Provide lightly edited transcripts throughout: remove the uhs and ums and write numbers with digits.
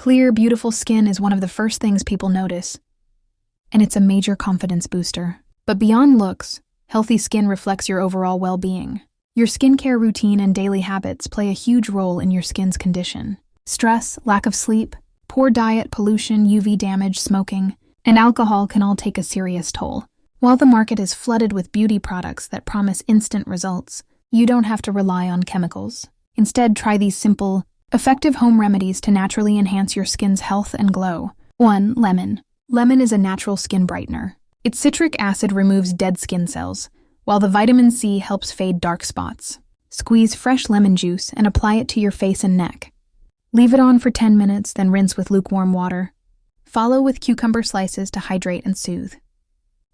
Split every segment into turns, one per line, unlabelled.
Clear, beautiful skin is one of the first things people notice, and it's a major confidence booster. But beyond looks, healthy skin reflects your overall well-being. Your skincare routine and daily habits play a huge role in your skin's condition. Stress, lack of sleep, poor diet, pollution, UV damage, smoking, and alcohol can all take a serious toll. While the market is flooded with beauty products that promise instant results, you don't have to rely on chemicals. Instead, try these simple, effective home remedies to naturally enhance your skin's health and glow. 1. Lemon. Lemon is a natural skin brightener. Its citric acid removes dead skin cells, while the vitamin C helps fade dark spots. Squeeze fresh lemon juice and apply it to your face and neck. Leave it on for 10 minutes, then rinse with lukewarm water. Follow with cucumber slices to hydrate and soothe.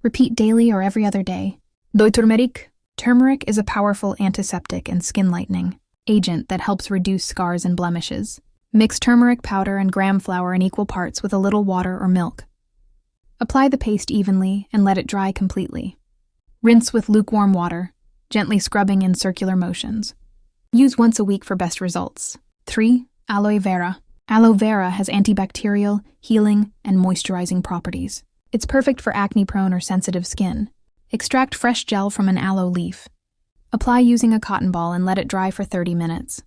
Repeat daily or every other day. 2. Turmeric. Turmeric is a powerful antiseptic and skin lightening agent that helps reduce scars and blemishes. Mix turmeric powder and gram flour in equal parts with a little water or milk. Apply the paste evenly and let it dry completely. Rinse with lukewarm water, gently scrubbing in circular motions. Use once a week for best results. 3. Aloe Vera. Aloe Vera has antibacterial, healing, and moisturizing properties. It's perfect for acne-prone or sensitive skin. Extract fresh gel from an aloe leaf. Apply using a cotton ball and let it dry for 30 minutes.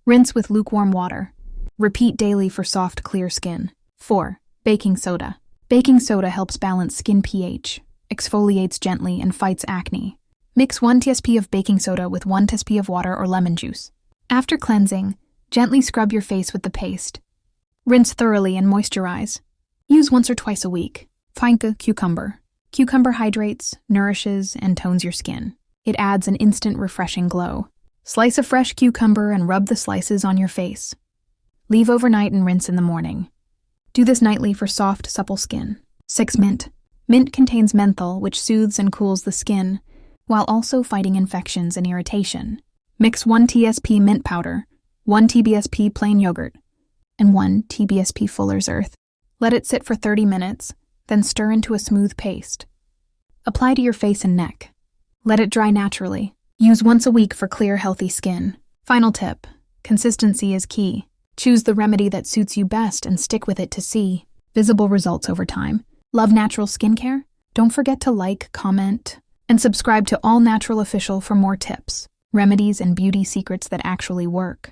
Rinse with lukewarm water. Repeat daily for soft, clear skin. 4. Baking soda. Baking soda helps balance skin pH, exfoliates gently, and fights acne. Mix 1 teaspoon of baking soda with 1 teaspoon of water or lemon juice. After cleansing, gently scrub your face with the paste. Rinse thoroughly and moisturize. Use once or twice a week. 5. Cucumber. Cucumber hydrates, nourishes, and tones your skin. It adds an instant refreshing glow. Slice a fresh cucumber and rub the slices on your face. Leave overnight and rinse in the morning. Do this nightly for soft, supple skin. 6. Mint. Mint contains menthol, which soothes and cools the skin, while also fighting infections and irritation. Mix 1 tsp mint powder, 1 tbsp plain yogurt, and 1 tbsp Fuller's Earth. Let it sit for 30 minutes, then stir into a smooth paste. Apply to your face and neck. Let it dry naturally. Use once a week for clear, healthy skin. Final tip: consistency is key. Choose the remedy that suits you best and stick with it to see visible results over time. Love natural skincare? Don't forget to like, comment, and subscribe to All Natural Official for more tips, remedies, and beauty secrets that actually work.